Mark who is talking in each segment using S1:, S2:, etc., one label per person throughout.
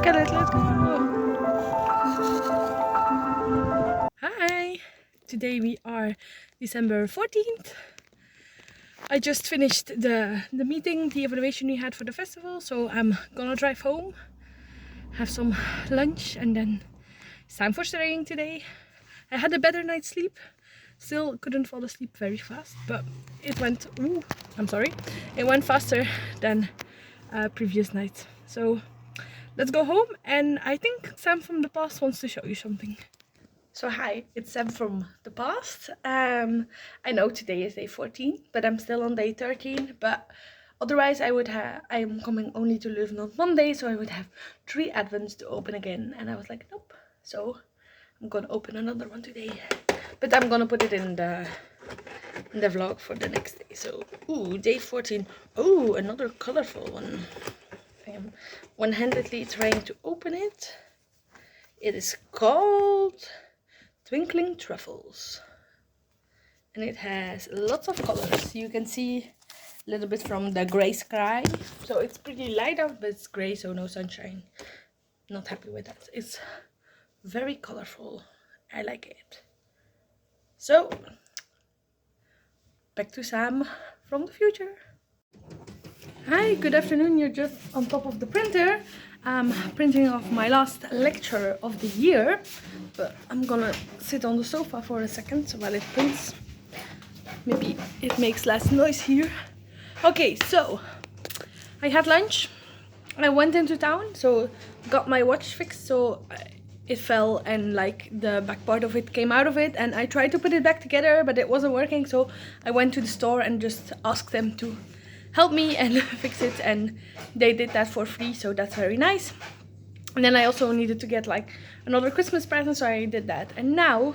S1: look at it, let's go. Hi, today we are December 14th. I just finished the meeting, the evaluation we had for the festival, so I'm gonna drive home, have some lunch, and then it's time for studying today. I had a better night's sleep, still couldn't fall asleep very fast, but it went, it went faster than previous nights. So let's go home, and I think Sam from the past wants to show you something. So hi, it's Sam from the past. I know today is day 14, but I'm still on day 13. But otherwise, I'm coming only to Leuven on Monday, so I would have 3 advents to open again. And I was like, nope. So I'm gonna open another one today, but I'm gonna put it in the vlog for the next day. So ooh, day 14. Oh, another colorful one. I am one-handedly trying to open it. It is called Twinkling Truffles, and it has lots of colors. You can see a little bit from the gray sky, so it's pretty light out, but it's gray, so no sunshine. Not happy with that. It's very colorful. I like it. So back to Sam from the future. Hi, good afternoon. You're just on top of the printer. I'm printing off my last lecture of the year, but I'm gonna sit on the sofa for a second while it prints. Maybe it makes less noise here. Okay, so I had lunch. I went into town, so got my watch fixed, so it fell and like the back part of it came out of it, and I tried to put it back together, but it wasn't working, so I went to the store and just asked them to help me and fix it, and they did that for free, so that's very nice. And then I also needed to get like another Christmas present, so I did that. And now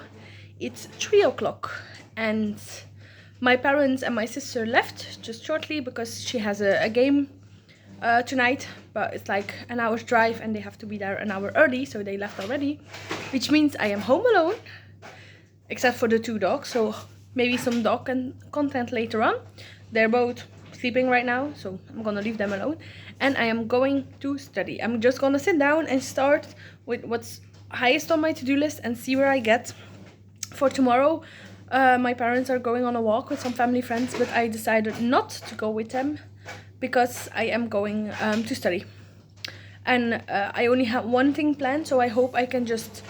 S1: it's 3 o'clock, and my parents and my sister left just shortly because she has a game tonight, but it's like an hour's drive and they have to be there an hour early, so they left already, which means I am home alone, except for the 2 dogs, so maybe some dog content later on. They're both sleeping right now, so I'm gonna leave them alone, and I am going to study. I'm just gonna sit down and start with what's highest on my to-do list and see where I get. For tomorrow, my parents are going on a walk with some family friends, but I decided not to go with them because I am going to study, and I only have one thing planned, so I hope I can just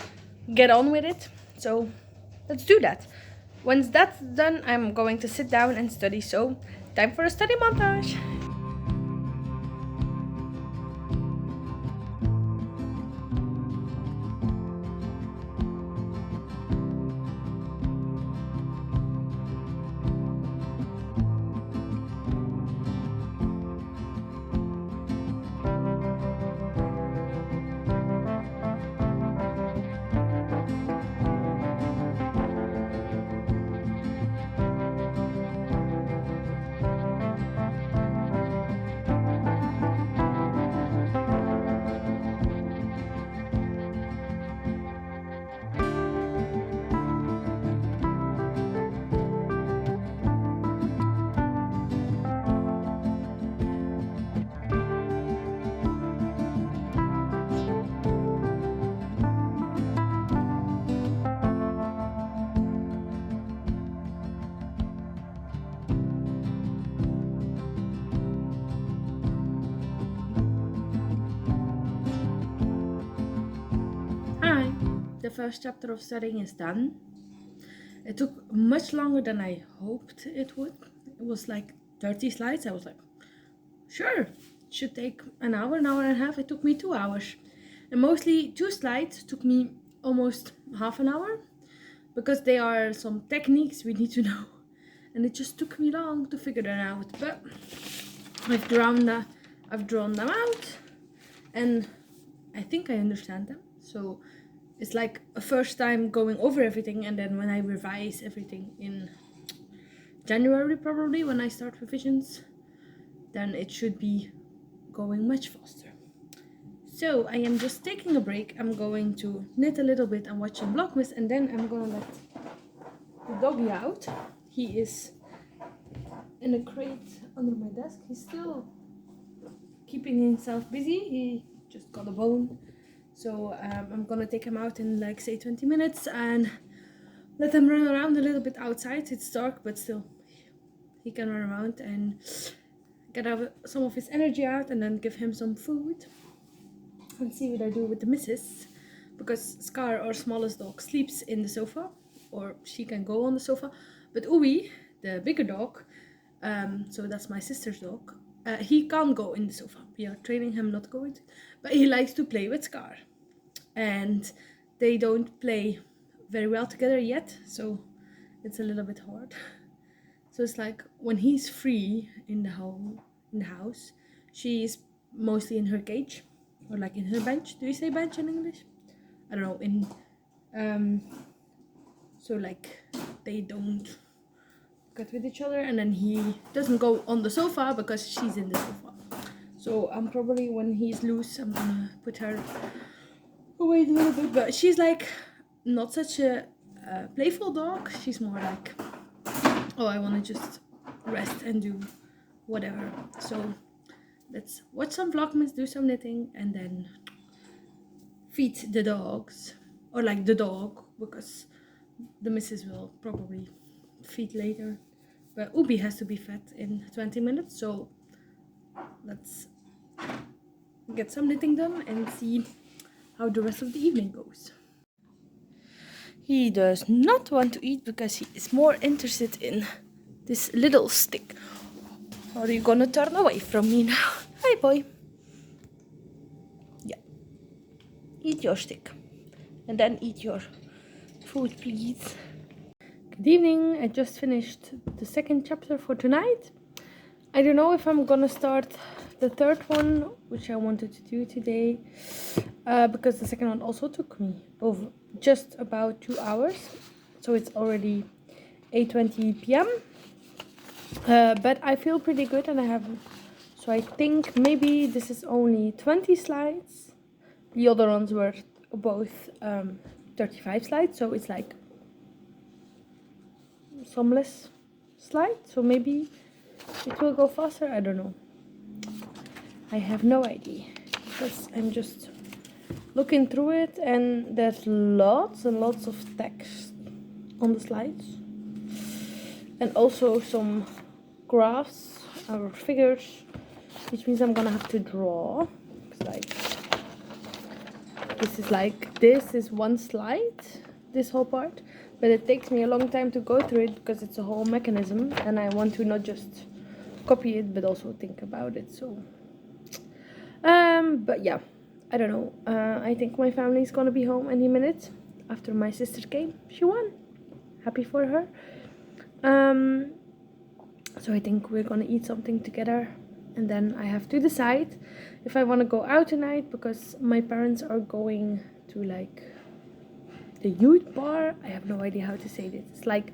S1: get on with it. So let's do that. Once that's done, I'm going to sit down and study. So time for a study montage. Hi, the first chapter of studying is done. It took much longer than I hoped it would. It was like 30 slides. I was like, sure, it should take an hour and a half. It took me 2 hours. And mostly 2 slides took me almost half an hour, because there are some techniques we need to know. And it just took me long to figure them out. But I've drawn them out, and I think I understand them. So it's like a first time going over everything, and then when I revise everything in January, probably when I start revisions, then it should be going much faster. So I am just taking a break. I'm going to knit a little bit and watch some vlogmas, and then I'm gonna let the doggy out. He is in a crate under my desk. He's still keeping himself busy. He just got a bone. So I'm gonna take him out in like say 20 minutes and let him run around a little bit outside. It's dark, but still he can run around and get some of his energy out, and then give him some food and see what I do with the missus, because Scar, our smallest dog, sleeps in the sofa, or she can go on the sofa, but Ubi, the bigger dog, so that's my sister's dog, he can't go in the sofa. We are training him not to go into, but he likes to play with Scar, and they don't play very well together yet, so it's a little bit hard. So it's like when he's free in the house, she's mostly in her cage, or like in her bench. Do you say bench in English? I don't know. So like they don't get with each other, and then he doesn't go on the sofa because she's in the sofa. So I'm probably, when he's loose, I'm gonna put her away a little bit. But she's like not such a playful dog. She's more like, oh, I want to just rest and do whatever. So let's watch some vlogmas, do some knitting, and then feed the dogs, or like the dog, because the missus will probably feed later, but Ubi has to be fed in 20 minutes. So let's get some knitting done and see how the rest of the evening goes. He does not want to eat because he is more interested in this little stick. Are you gonna turn away from me now? Hi, boy. Yeah. Eat your stick. And then eat your food, please. Good evening. I just finished the second chapter for tonight. I don't know if I'm gonna start the third one, which I wanted to do today, because the second one also took me over just about 2 hours. So it's already 8:20 p.m. But I feel pretty good, and I have, so I think maybe this is only 20 slides. The other ones were both 35 slides, so it's like some less slides, so maybe it will go faster. I don't know. I have no idea, because I'm just looking through it, and there's lots and lots of text on the slides, and also some graphs or figures, which means I'm gonna have to draw. It's like this is one slide, this whole part, but it takes me a long time to go through it because it's a whole mechanism, and I want to not just copy it but also think about it. So but yeah, I don't know. I think my family is gonna be home any minute after my sister came. She won. Happy for her. So I think we're gonna eat something together, and then I have to decide if I want to go out tonight, because my parents are going to like the youth bar. I have no idea how to say this. It's like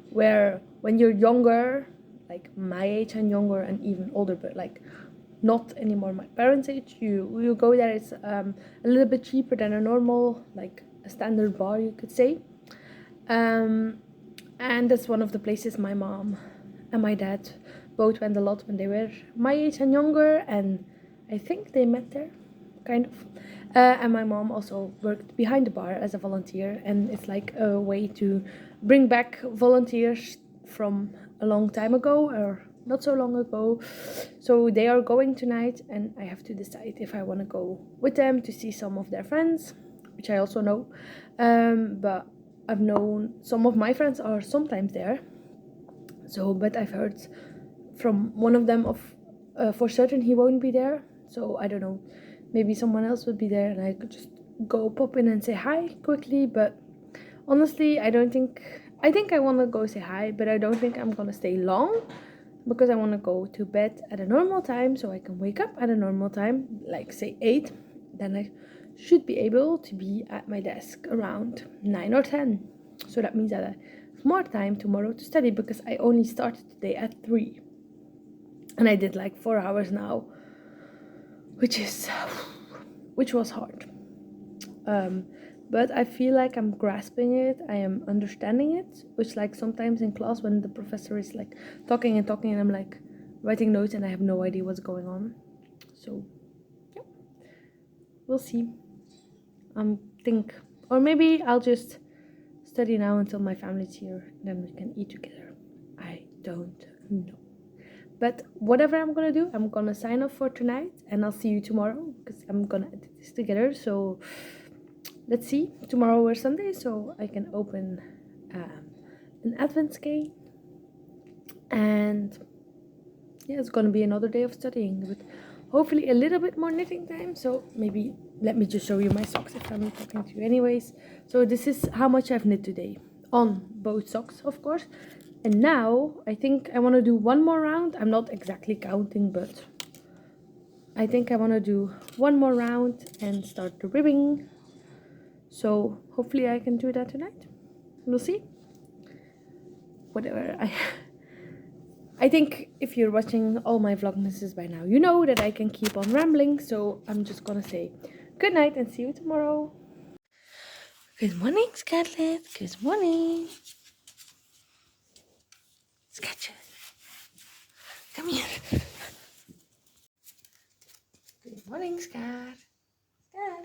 S1: where when you're younger, like my age and younger and even older, but like not anymore my parents' age, you go there. It's a little bit cheaper than a normal, like a standard bar, you could say. And that's one of the places my mom and my dad both went a lot when they were my age and younger, and I think they met there, kind of. And my mom also worked behind the bar as a volunteer, and it's like a way to bring back volunteers from a long time ago, or not so long ago. So they are going tonight, and I have to decide if I want to go with them to see some of their friends, which I also know. But I've known some of my friends are sometimes there. So, but I've heard from one of them for certain he won't be there. So I don't know. Maybe someone else would be there, and I could just go pop in and say hi quickly. But honestly, I think I want to go say hi, but I don't think I'm gonna stay long, because I want to go to bed at a normal time so I can wake up at a normal time, like say 8. Then I should be able to be at my desk around 9 or 10. So that means that I have more time tomorrow to study, because I only started today at 3. And I did like 4 hours now, which was hard. But I feel like I'm grasping it, I am understanding it, which like sometimes in class when the professor is like talking and I'm like writing notes and I have no idea what's going on. So yeah, we'll see. Think, or maybe I'll just study now until my family's here, then we can eat together. I don't know. But whatever I'm gonna do, I'm gonna sign off for tonight, and I'll see you tomorrow because I'm gonna edit this together. So let's see. Tomorrow we're Sunday, so I can open an advent skein, and yeah, it's gonna be another day of studying with hopefully a little bit more knitting time. So maybe let me just show you my socks if I'm talking to you anyways. So this is how much I've knit today on both socks, of course. And now I think I want to do one more round. I'm not exactly counting, but I think I want to do one more round and start the ribbing. So hopefully I can do that tonight. We'll see. Whatever. I think if you're watching all my vlogmases by now, you know that I can keep on rambling. So I'm just gonna say good night and see you tomorrow. Good morning, Scarlett. Good morning. Sketches. Come here. Good morning, Scar. Scar.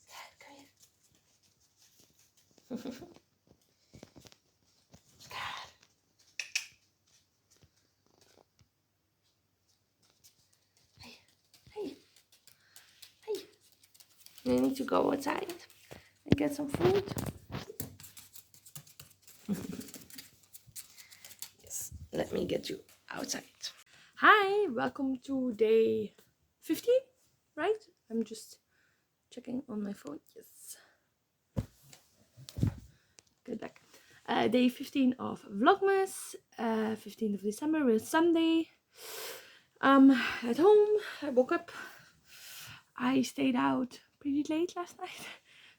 S1: Scar, come here. Scar. Hey, hey, hey. You need to go outside and get some food. Yes, let me get you outside. Hi, welcome to day 15, right? I'm just checking on my phone. Yes. Good luck. Day 15 of Vlogmas, 15th of December, it's Sunday. At home, I woke up. I stayed out pretty late last night.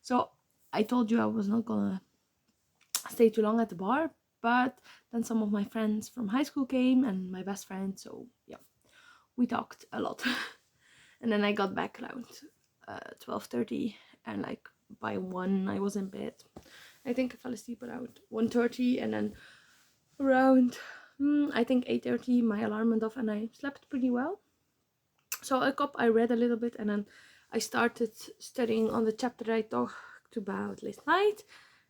S1: So I told you I was not gonna stay too long at the bar, but then some of my friends from high school came and my best friend, so yeah, we talked a lot. And then I got back around 12:30, and like by 1 I was in bed. I think I fell asleep around 1:30, and then around I think 8:30 my alarm went off and I slept pretty well. So I woke up, I read a little bit, and then I started studying on the chapter I talked about last night.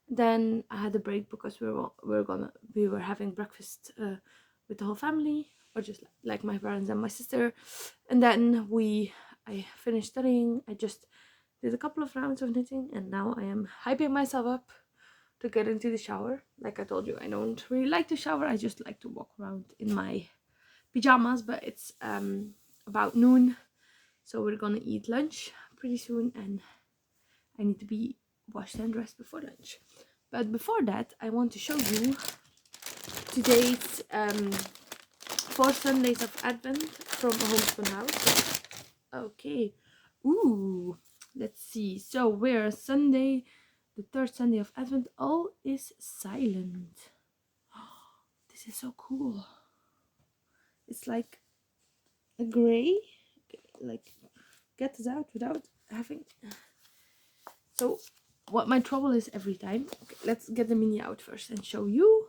S1: Then I had a break because we were having breakfast with the whole family, or just like my parents and my sister. And then I finished studying. I just did a couple of rounds of knitting, and now I am hyping myself up to get into the shower. Like I told you, I don't really like to shower. I just like to walk around in my pajamas. But it's about noon, so we're gonna eat lunch pretty soon, and I need to be washed and dressed before lunch. But before that, I want to show you today's 4 Sundays of Advent from a homespun house. Okay. Ooh, let's see. So we're Sunday, the 3rd Sunday of Advent. All is silent. This is so cool. It's like a gray. Like, get this out without having. So what my trouble is every time. Okay, let's get the mini out first and show you.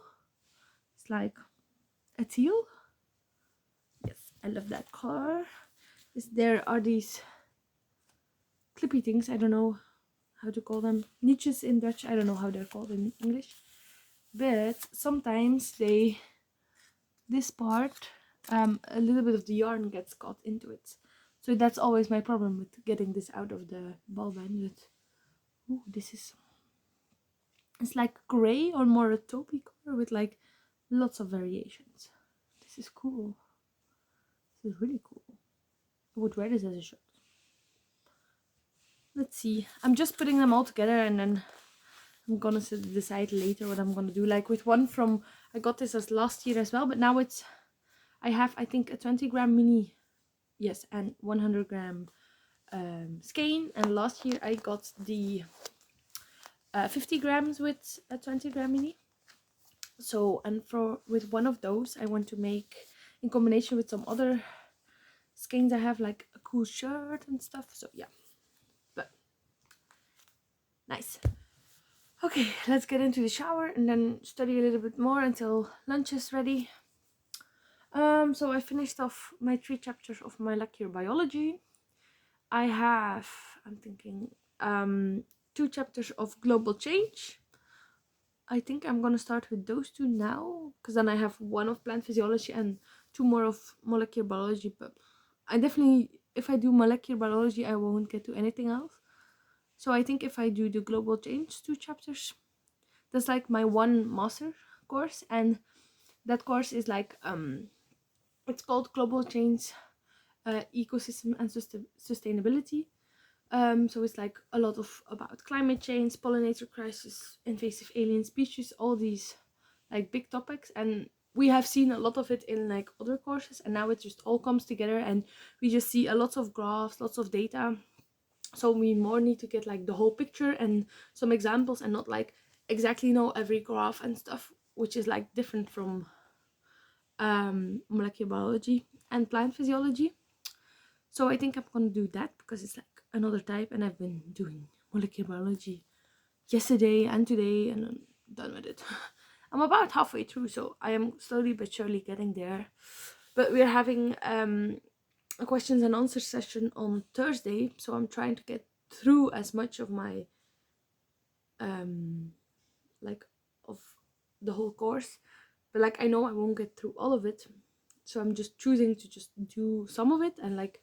S1: It's like a teal. Yes, I love that color. There are these clippy things. I don't know how to call them. Niches in Dutch. I don't know how they're called in English. But sometimes this part, a little bit of the yarn gets caught into it. So that's always my problem with getting this out of the ball band. Ooh, it's like gray or more a taupey color with like lots of variations. This is cool. This is really cool. I would wear this as a shirt. Let's see. I'm just putting them all together, and then I'm gonna decide later what I'm gonna do. Like with one from, I got this as last year as well, but now I have I think a 20-gram mini, yes, and 100-gram skein, and last year I got the 50 grams with a 20-gram mini. So, and with one of those I want to make, in combination with some other skeins I have, like a cool shirt and stuff. So yeah, but nice. Okay, let's get into the shower and then study a little bit more until lunch is ready. So I finished off my 3 chapters of my lecture biology. I have, I'm thinking, 2 chapters of global change. I think I'm gonna start with those 2 now, because then I have 1 of plant physiology and 2 more of molecular biology. But I definitely, if I do molecular biology, I won't get to anything else. So I think if I do the global change 2 chapters, that's like my 1 master course, and that course is like it's called global change, ecosystem and sustainability. So it's like a lot of about climate change, pollinator crisis, invasive alien species, all these like big topics, and we have seen a lot of it in like other courses, and now it just all comes together and we just see a lot of graphs, lots of data. So we more need to get like the whole picture and some examples, and not like exactly know every graph and stuff, which is like different from molecular biology and plant physiology. So I think I'm gonna do that because it's like another type, and I've been doing molecular biology yesterday and today, and I'm done with it. I'm about halfway through, so I am slowly but surely getting there. But we're having a questions and answers session on Thursday, so I'm trying to get through as much of my like of the whole course, but like I know I won't get through all of it, so I'm just choosing to just do some of it and like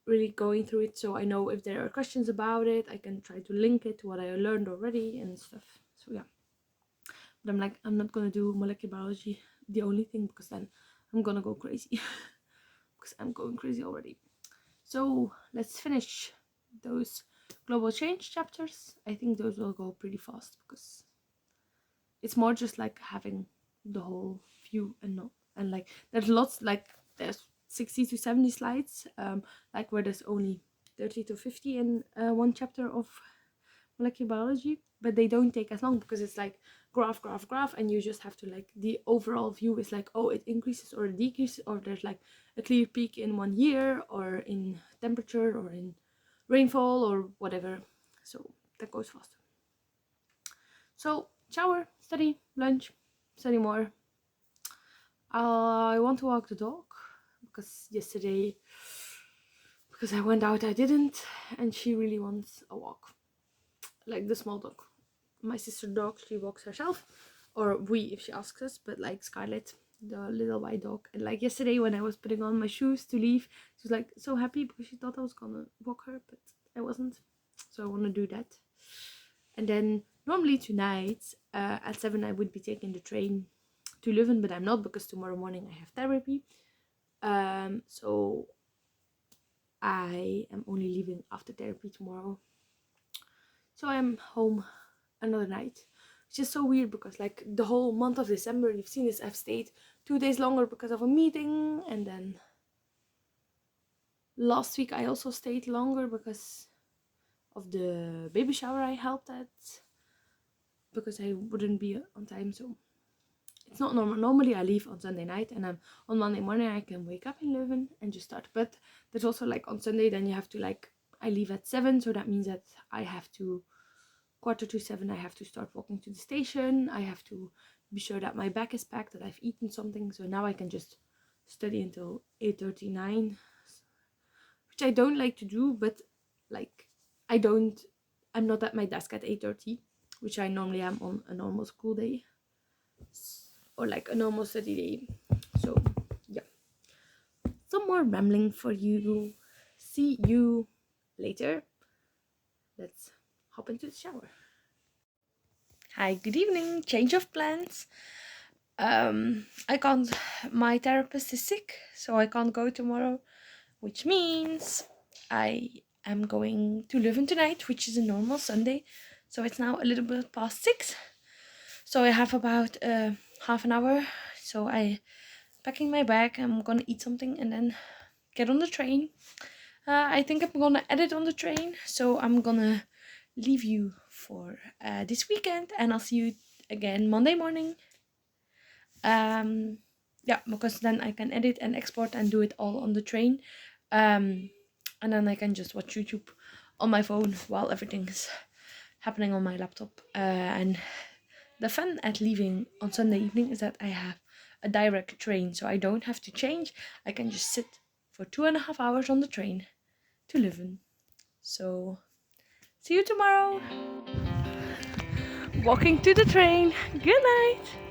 S1: really going through it, so I know if there are questions about it, I can try to link it to what I learned already and stuff. So yeah, but I'm like, I'm not gonna do molecular biology the only thing, because then I'm gonna go crazy because I'm going crazy already. So let's finish those global change chapters. I think those will go pretty fast because it's more just like having the whole view and not, and like there's lots, like there's 60 to 70 slides, like where there's only 30 to 50 in 1 chapter of molecular biology, but they don't take as long because it's like graph, and you just have to like, the overall view is like, oh, it increases or decreases, or there's like a clear peak in 1 year, or in temperature, or in rainfall, or whatever. So that goes faster. So shower, study, lunch, study more. I want to walk the dog because yesterday, because I went out, I didn't, and she really wants a walk, like the small dog. My sister dog, she walks herself, or we if she asks us, but like Scarlett, the little white dog. And like yesterday when I was putting on my shoes to leave, she was like so happy because she thought I was gonna walk her, but I wasn't. So I want to do that. And then normally tonight at 7 I would be taking the train to Leuven, but I'm not because tomorrow morning I have therapy. So I am only leaving after therapy tomorrow. So I'm home another night, which is so weird because like the whole month of December, you've seen this, I've stayed 2 days longer because of a meeting, and then last week I also stayed longer because of the baby shower I helped at, because I wouldn't be on time. So it's not normal. Normally I leave on Sunday night, and I'm on Monday morning I can wake up in Leuven and just start. But there's also like on Sunday, then you have to like, I leave at 7, so that means that I have to 6:45 I have to start walking to the station. I have to be sure that my bag is packed, that I've eaten something, so now I can just study until 8:39, which I don't like to do, but like I'm not at my desk at 8:30, which I normally am on a normal school day or like a normal study day. So yeah, some more rambling for you. See you later. Let's hop into the shower. Hi, good evening. Change of plans. I can't, my therapist is sick, so I can't go tomorrow, which means I am going to Leuven tonight, which is a normal Sunday. So it's now a little bit past 6. So I have about half an hour. So I packing my bag, I'm gonna eat something and then get on the train. I think I'm gonna edit on the train, so I'm gonna leave you for this weekend, and I'll see you again Monday morning. Yeah, because then I can edit and export and do it all on the train, and then I can just watch YouTube on my phone while everything's happening on my laptop. And the fun at leaving on Sunday evening is that I have a direct train, so I don't have to change. I can just sit for 2.5 hours on the train, to live in. So see you tomorrow. Walking to the train. Good night.